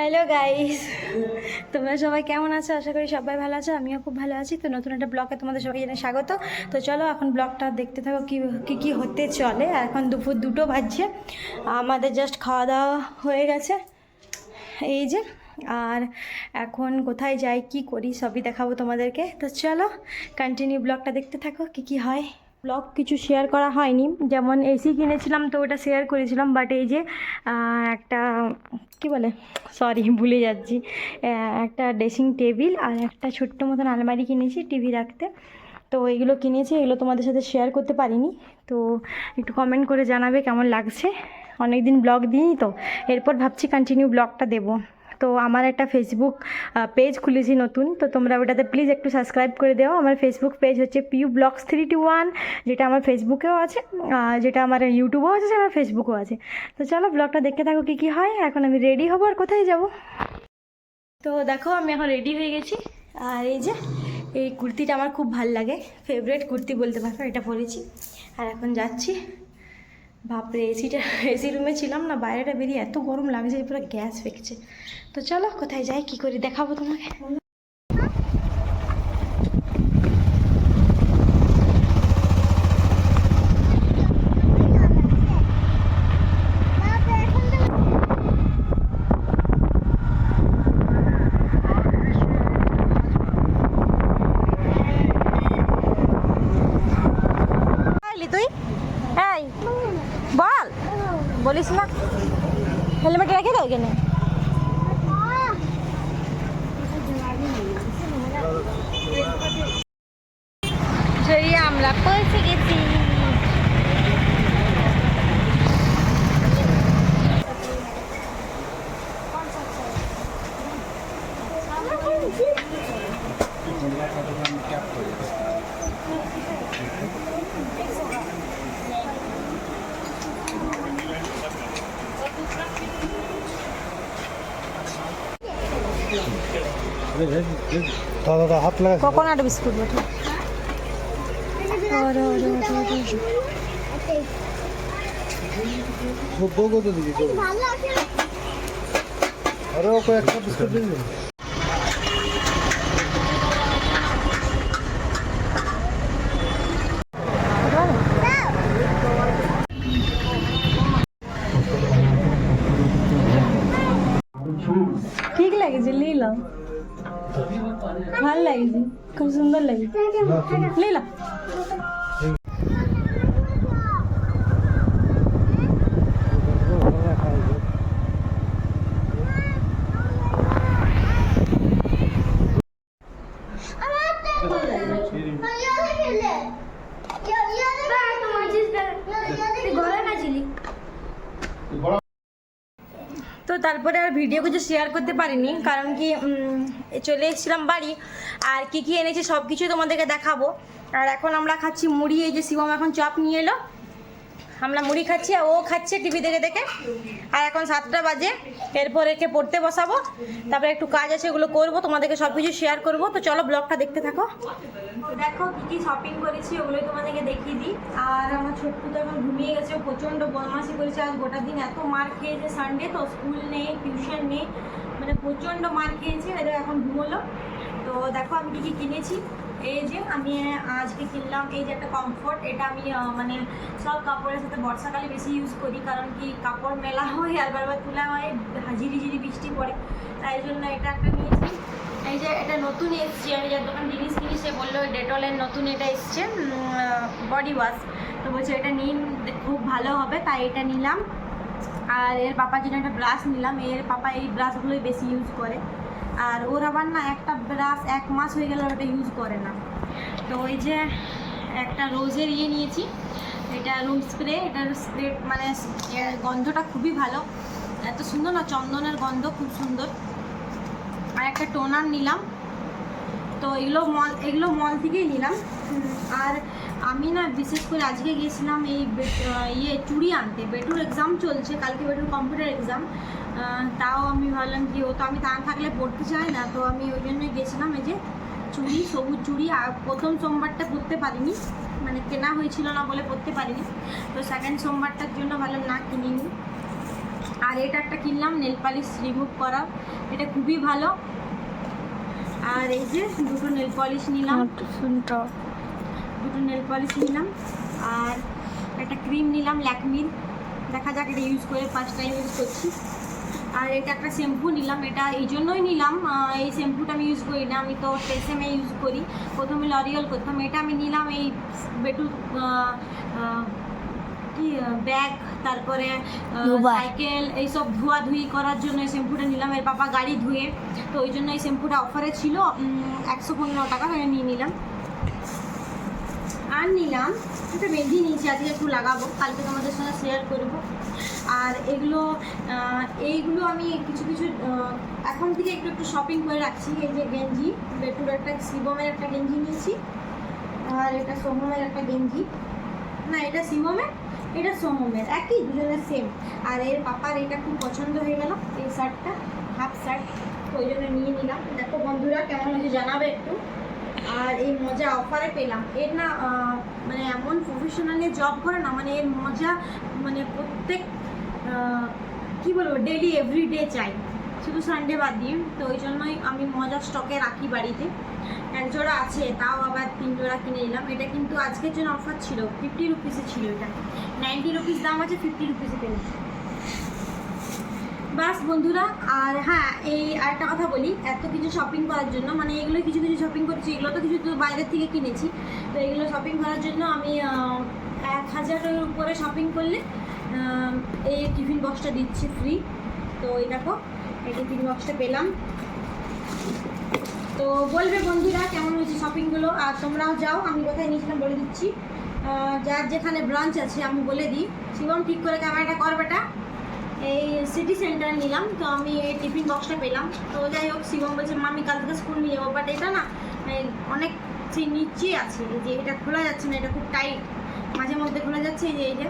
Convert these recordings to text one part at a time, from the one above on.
Hello guys, তোমরা সবাই কেমন আছো? আশা করি সবাই ভালো আছো, আমিও খুব ভালো আছি। তো নতুন একটা ব্লগে তোমাদের সবাই জানাই স্বাগত। তো চলো এখন ব্লগটা দেখতে থাকো কি হতে চলে। আর এখন দুপুর 2টো বাজছে, আমাদের জাস্ট খাওয়া দাওয়া হয়ে গেছে এই যে। আর এখন কোথায় যাই কি করি সবই দেখাবো তোমাদেরকে। তো চলো কন্টিনিউ ব্লগটা দেখতে থাকো কি হয়। ব্লগ কিছু শেয়ার করা হয়নি, যেমন এসি কিনেছিলাম তো ওটা শেয়ার করেছিলাম, বাট এই যে একটা কি বলে, সরি ভুলে যাচ্ছি, একটা ড্রেসিং টেবিল আর একটা ছোট্ট মতন আলমারি কিনেছি টিভি রাখতে। তো এগুলো কিনেছি, এগুলো তোমাদের সাথে শেয়ার করতে পারিনি। তো একটু কমেন্ট করে জানাবে কেমন লাগছে। অনেক দিন ব্লগ দিইনি তো, এরপর ভাবছি কন্টিনিউ ব্লগটা দেবো। তো আমার একটা ফেসবুক পেজ খুলেছি নতুন, তো তোমরা ওটাতে প্লিজ একটু সাবস্ক্রাইব করে দেও। আমার ফেসবুক পেজ হচ্ছে পিউ ব্লগস 321, যেটা আমার ফেসবুকেও আছে, যেটা আমার ইউটিউবেও আছে, আমার ফেসবুকেও আছে। তো চলো ব্লগটা দেখতে থাকো কি হয়। এখন আমি রেডি হবো, আর কোথায় যাব। তো দেখো আমি এখন রেডি হয়ে গেছি। আর এই যে এই কুর্তিটা আমার খুব ভাল লাগে, ফেভারিট কুর্তি বলতে পারো, এটা পরেছি। আর এখন যাচ্ছি। বাপরে এসি রুমে ছিলাম না, বাইরেটা বেরিয়ে এত গরম লাগছে, পুরো গ্যাস ফেকছে। তো চলো কোথায় যাই কি করি দেখাবো তোমাকে। তুই এই বল, বলিস না, হেলমেট রেখে দাও কেন? আমরা পৌঁছে গেছি। দাদা হাত লাগা কোকোনাট বিস্কুট বটে। কত দিবি আরে ওকে একটা বিস্কুট দিবি। ঠিক লাগছে, নিলাম, ভাল লাগছে, খুব সুন্দর লাগছে, নিলাম। তো তারপরে আর ভিডিও কিছু শেয়ার করতে পারিনি, কারণ কি চলে এসেছিলাম বাড়ি। আর কি এনেছি সব কিছুই তোমাদেরকে দেখাবো। আর এখন আমরা খাচ্ছি মুড়ি, এই যে শিবম এখন চপ নিয়ে এলো, আমরা মুড়ি খাচ্ছি আর ও খাচ্ছে টিভি দেখে দেখে। আর এখন 7টা বাজে, এরপর একে পড়তে বসাবো, তারপরে একটু কাজ আছে ওগুলো করবো, তোমাদেরকে সব কিছু শেয়ার করবো। তো চলো ব্লগটা দেখতে থাকো। দেখো কি শপিং করেছি ওগুলোই তোমাদেরকে দেখিয়ে দিই। আর আমার ছোট্টু তো এখন ঘুমিয়ে গেছে, ও প্রচণ্ড বদমাশি করেছে আজ গোটা দিন, এত মার খেয়েছে। সানডে তো স্কুল নেই, টিউশন নেই, মানে প্রচণ্ড মার খেয়েছে, এদের এখন ঘুমোলো। তো দেখো আমি কি কিনেছি। এই যে আমি আজকে কিনলাম এই যে একটা কমফোর্ট, এটা আমি মানে সব কাপড়ের সাথে বর্ষাকালে বেশি ইউজ করি, কারণ কি কাপড় মেলা হয় আর বারবার তোলা হয়, ঝিরি বৃষ্টি পড়ে, তাই জন্য এটা একটা নিয়েছি। এই যে এটা নতুন এসছে, আমি যার দোকান জিনিস কিনি সে বললো ডেটলের নতুন এটা এসছে বডি ওয়াশ, তো বলছে এটা নিন খুব ভালো হবে, তাই এটা নিলাম। আর এর পাপার জন্য একটা ব্রাশ নিলাম, এর পাপা এই ব্রাশগুলোই বেশি ইউজ করে। আর ওর আবার না একটা ব্রাশ 1 মাস হয়ে গেলে ওটা ইউজ করে না। তো ওই যে একটা রোজের নিয়েছি, এটা রুম স্প্রে, এটার স্প্রে মানে গন্ধটা খুবই ভালো, এত সুন্দর না, চন্দনের গন্ধ খুব সুন্দর। আর একটা টোনার নিলাম, তো এগুলো মল থেকেই নিলাম। আর আমি না বিশেষ করে আজকে গিয়েছিলাম এই চুড়ি আনতে, বেটুর এক্সাম চলছে, কালকে বেটুর কম্পিউটার এক্সাম। তাও আমি ভাবলাম কি ও তো আমি তা থাকলে পড়তে চাই না, তো আমি ওই জন্যই গেছিলাম। এই যে চুড়ি, সবুজ চুড়ি, আর প্রথম সোমবারটা পরতে পারিনি, মানে কেনা হয়েছিল না বলে পরতে পারিনি, তো সেকেন্ড সোমবারটার জন্য ভাবলাম না কিনিনি। আর এটা একটা কিনলাম নেল পালিশ রিমুভ করা, এটা খুবই ভালো। আর এই যে দুটো নেল পলিশ নিলাম, দুটো নেল পলিশ নিলাম। আর একটা ক্রিম নিলাম ল্যাকমির, দেখা যাক এটা ইউজ করে ফার্স্ট টাইম ইউজ করছি। আর এটা একটা শ্যাম্পু নিলাম, এটা এই জন্যই নিলাম, এই শ্যাম্পুটা আমি ইউজ করি না, আমি তো ট্রেসেমে ইউজ করি, প্রথমে লরিয়াল করতাম। এটা আমি নিলাম এই বেটু কি ব্যাগ, তারপরে সাইকেল এইসব ধোয়াধুয়ি করার জন্য এই শ্যাম্পুটা নিলাম। এর বাবা গাড়ি ধুয়ে, তো ওই জন্য এই শ্যাম্পুটা অফারে ছিল 115 টাকা, আমি নিয়ে নিলাম। আর নিলাম একটা মেহেন্দি নিয়েছি, আজকে একটু লাগাবো, কালকে তোমাদের সঙ্গে শেয়ার করবো। আর এইগুলো আমি কিছু এখন থেকে একটু একটু শপিং করে রাখছি। এই যে গেঞ্জি, বেটুর একটা, শিবমের একটা গেঞ্জি নিয়েছি, আর এটা সোহমের একটা গেঞ্জি, না এটা শিবমের, এটা সোহমের, একই, দুজনের সেম। আর এর পাপার এটা খুব পছন্দ হয়ে গেল, এই শার্টটা হাফ শার্ট, ওই জন্য নিয়ে নিলাম। দেখো বন্ধুরা কেমন হয়েছে জানাবে একটু। আর এই মজা অফারে পেলাম, এর না মানে এমন প্রফেশনালি জব করে না, মানে এর মজা মানে প্রত্যেক কী বলবো ডেলি এভরিডে চাই, শুধু সানডে বাদ দিয়ে। তো ওই জন্যই আমি মজা স্টকে রাখি বাড়িতে, এক জোড়া আছে, তাও আবার 3 জোড়া কিনে নিলাম। এটা কিন্তু আজকের জন্য অফার ছিল, 50 রুপিসে ছিল, এটা 90 রুপিস দাম আছে, 50 রুপিসে পেলাম। বাস বন্ধুরা। আর হ্যাঁ, এই আরেকটা কথা বলি, এত কিছু শপিং করার জন্য, মানে এগুলো কিছু শপিং করেছি, এগুলো তো কিছু বাইরের থেকে কিনেছি, তো এগুলো শপিং করার জন্য আমি 1000-এর উপরে শপিং করলে এই টিফিন বক্সটা দিচ্ছে ফ্রি। তো এই দেখো এই টিফিন বক্সটা পেলাম। তো বলবে বন্ধুরা কেমন হয়েছে শপিংগুলো, আর তোমরাও যাও, আমি কোথায় নিয়েছিলাম বলে দিচ্ছি, যার যেখানে ব্রাঞ্চ আছে আমি বলে দিই। শিবম ঠিক করে ক্যামেরাটা কর বেটা। এই সিটি সেন্টার নিলাম, তো আমি এই টিফিন বক্সটা পেলাম। তো যাই হোক, শিবম বলছে মামি কাল থেকে স্কুল নিয়ে যাবো, বাট এটা না অনেক সেই নিচে আছে, এই যে এটা খোলা যাচ্ছে না, এটা খুব টাইট, মাঝে মধ্যে খোলা যাচ্ছে, এই যে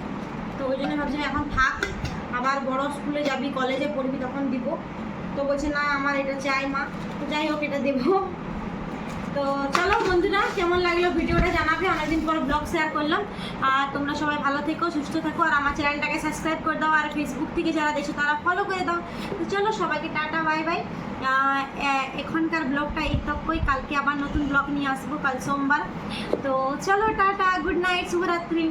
তো ওই জন্য ভাবছি এখন থাক, আবার বড় স্কুলে যাবি, কলেজে পড়বি, তখন দিব। তো বলছে না আমার এটা চাই মা, তো যাই হোক এটা দেবো। তো চলো বন্ধুরা, কেমন লাগলো ভিডিওটা জানাবে, অনেকদিন পর ব্লগ শেয়ার করলাম। আর তোমরা সবাই ভালো থেকো, সুস্থ থাকো, আর আমার চ্যানেলটাকে সাবস্ক্রাইব করে দাও, আর ফেসবুক থেকে যারা দেখছো তারা ফলো করে দাও। তো চলো সবাইকে টাটা বাই বাই। এখনকার ব্লগটা এই তকই, কালকে আবার নতুন ব্লগ নিয়ে আসবো, কাল সোমবার। তো চলো টাটা, গুড নাইট, শুভরাত্রি।